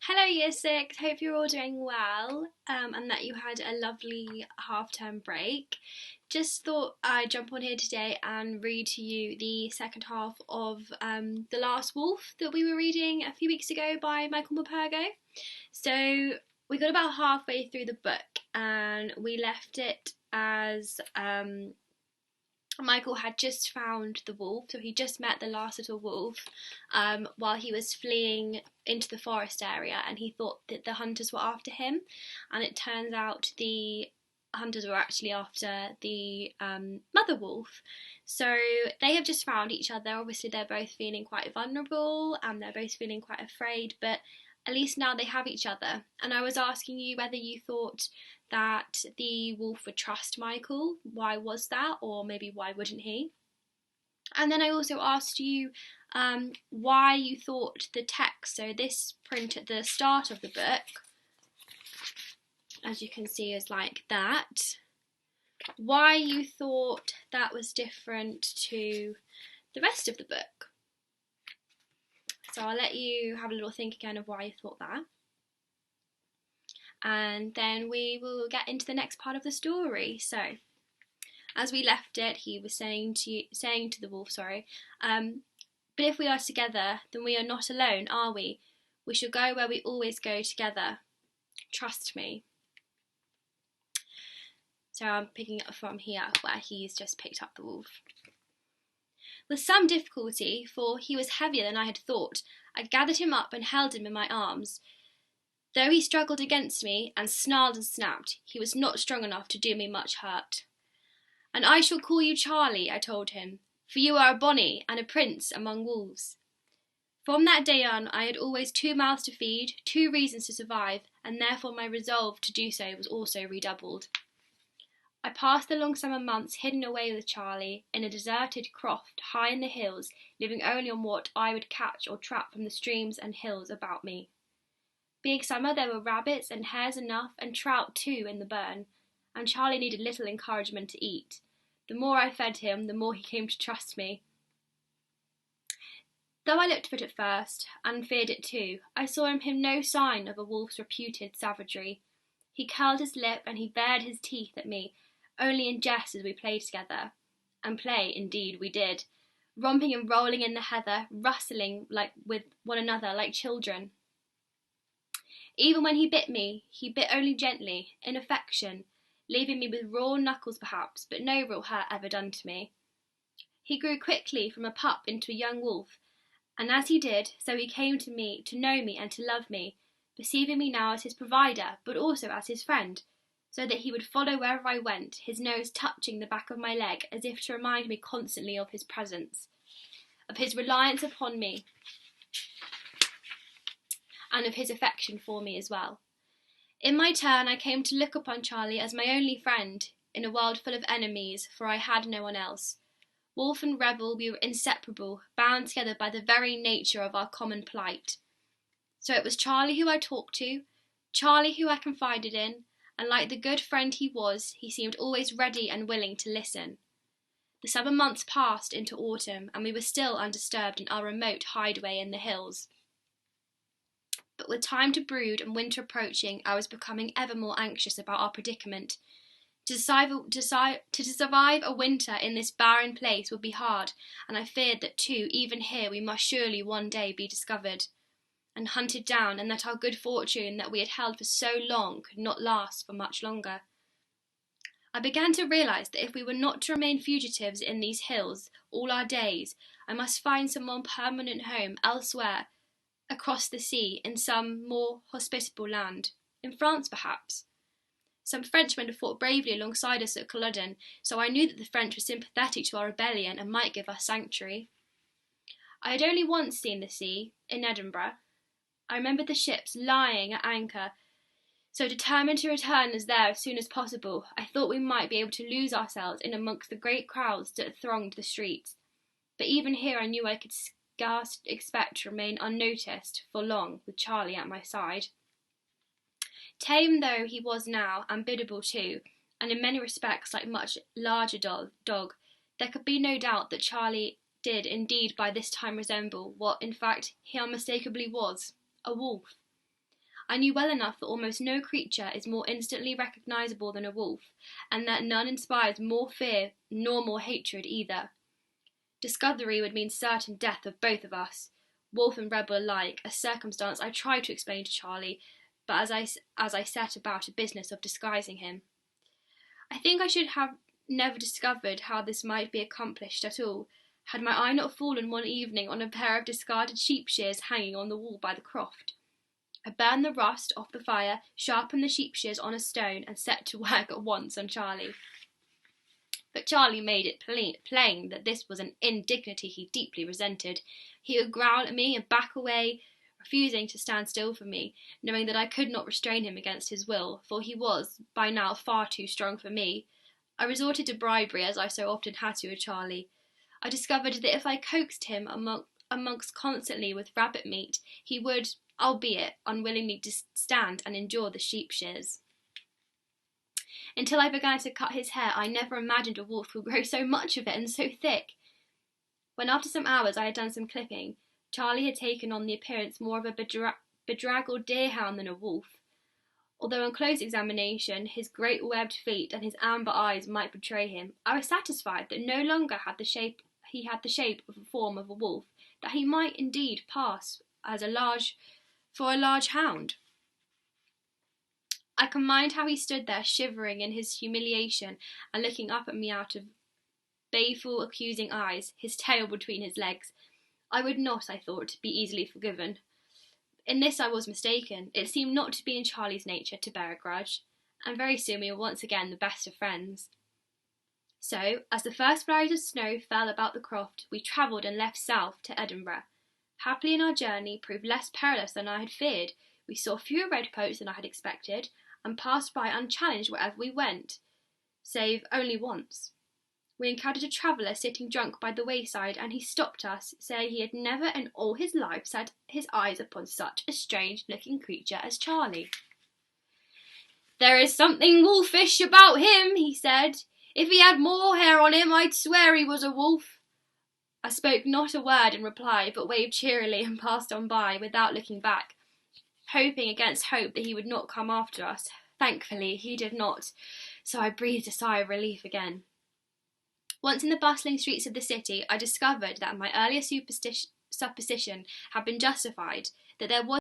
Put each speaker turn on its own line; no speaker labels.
Hello, Year Six. Hope you're all doing well and that you had a lovely half-term break. Just thought I'd jump on here today and read to you the second half of The Last Wolf that we were reading a few weeks ago by Michael Morpurgo. So we got about halfway through the book and we left it as Michael had just found the wolf, so he just met the last little wolf while he was fleeing into the forest area, and he thought that the hunters were after him, and it turns out the hunters were actually after the mother wolf. So they have just found each other. Obviously, they're both feeling quite vulnerable and they're both feeling quite afraid, but at least now they have each other. And I was asking you whether you thought that the wolf would trust Michael. Why was that? Or maybe why wouldn't he? And then I also asked you why you thought the text, so this print at the start of the book, as you can see, is like that. Why you thought that was different to the rest of the book. So I'll let you have a little think again of why you thought that. And then we will get into the next part of the story. So, as we left it, he was saying to the wolf, but if we are together, then we are not alone, are we? We shall go where we always go together. Trust me. So I'm picking up from here where he's just picked up the wolf. With some difficulty, for he was heavier than I had thought, I gathered him up and held him in my arms. Though he struggled against me and snarled and snapped, he was not strong enough to do me much hurt. And I shall call you Charlie, I told him, for you are a bonny and a prince among wolves. From that day on, I had always 2 mouths to feed, 2 reasons to survive, and therefore my resolve to do so was also redoubled. I passed the long summer months hidden away with Charlie in a deserted croft high in the hills, living only on what I would catch or trap from the streams and hills about me. Being summer, there were rabbits and hares enough, and trout too in the burn, and Charlie needed little encouragement to eat. The more I fed him, the more he came to trust me. Though I looked for it at first, and feared it too, I saw in him no sign of a wolf's reputed savagery. He curled his lip and he bared his teeth at me, only in jest as we played together. And play, indeed, we did, romping and rolling in the heather, rustling with one another like children. Even when he bit only gently, in affection, leaving me with raw knuckles perhaps, but no real hurt ever done to me. He grew quickly from a pup into a young wolf, and as he did, so he came to me, to know me and to love me, perceiving me now as his provider, but also as his friend, so that he would follow wherever I went, his nose touching the back of my leg, as if to remind me constantly of his presence, of his reliance upon me, and of his affection for me as well. In my turn, I came to look upon Charlie as my only friend in a world full of enemies, for I had no one else. Wolf and rebel, we were inseparable, bound together by the very nature of our common plight. So it was Charlie who I talked to, Charlie who I confided in, and like the good friend he was, he seemed always ready and willing to listen. The summer months passed into autumn, and we were still undisturbed in our remote hideaway in the hills. But with time to brood and winter approaching, I was becoming ever more anxious about our predicament. To survive a winter in this barren place would be hard, and I feared that too, even here, we must surely one day be discovered and hunted down, and that our good fortune that we had held for so long could not last for much longer. I began to realise that if we were not to remain fugitives in these hills all our days, I must find some more permanent home elsewhere, across the sea, in some more hospitable land, in France perhaps. Some Frenchmen had fought bravely alongside us at Culloden, so I knew that the French were sympathetic to our rebellion and might give us sanctuary. I had only once seen the sea, in Edinburgh. I remembered the ships lying at anchor, so determined to return as there as soon as possible, I thought we might be able to lose ourselves in amongst the great crowds that thronged the streets. But even here I knew I could scarce expect to remain unnoticed for long with Charlie at my side. Tame though he was now, and biddable too, and in many respects like much larger dog, there could be no doubt that Charlie did indeed by this time resemble what in fact he unmistakably was, a wolf. I knew well enough that almost no creature is more instantly recognisable than a wolf, and that none inspires more fear nor more hatred either. Discovery would mean certain death of both of us, wolf and rebel alike, a circumstance I tried to explain to Charlie, but as I set about a business of disguising him. I think I should have never discovered how this might be accomplished at all, had my eye not fallen one evening on a pair of discarded sheep shears hanging on the wall by the croft. I burned the rust off the fire, sharpened the sheep shears on a stone, and set to work at once on Charlie. But Charlie made it plain that this was an indignity he deeply resented. He would growl at me and back away, refusing to stand still for me, knowing that I could not restrain him against his will, for he was, by now, far too strong for me. I resorted to bribery, as I so often had to with Charlie. I discovered that if I coaxed him amongst constantly with rabbit meat, he would, albeit unwillingly, stand and endure the sheep shears. Until I began to cut his hair, I never imagined a wolf would grow so much of it and so thick. When after some hours I had done some clipping, Charlie had taken on the appearance more of a bedraggled deerhound than a wolf. Although on close examination his great webbed feet and his amber eyes might betray him, I was satisfied that no longer had he had the shape of the form of a wolf, that he might indeed pass as a large hound. I can mind how he stood there shivering in his humiliation and looking up at me out of baleful, accusing eyes, his tail between his legs. I would not, I thought, be easily forgiven. In this I was mistaken. It seemed not to be in Charlie's nature to bear a grudge, and very soon we were once again the best of friends. So, as the first flurries of snow fell about the croft, we travelled and left south to Edinburgh. Happily in our journey proved less perilous than I had feared. We saw fewer redcoats than I had expected, and passed by unchallenged wherever we went, save only once. We encountered a traveller sitting drunk by the wayside, and he stopped us, saying he had never in all his life set his eyes upon such a strange-looking creature as Charlie. "There is something wolfish about him," he said. "If he had more hair on him, I'd swear he was a wolf." I spoke not a word in reply, but waved cheerily and passed on by, without looking back, hoping against hope that he would not come after us. Thankfully, he did not, so I breathed a sigh of relief again. Once in the bustling streets of the city, I discovered that my earlier supposition had been justified, that there was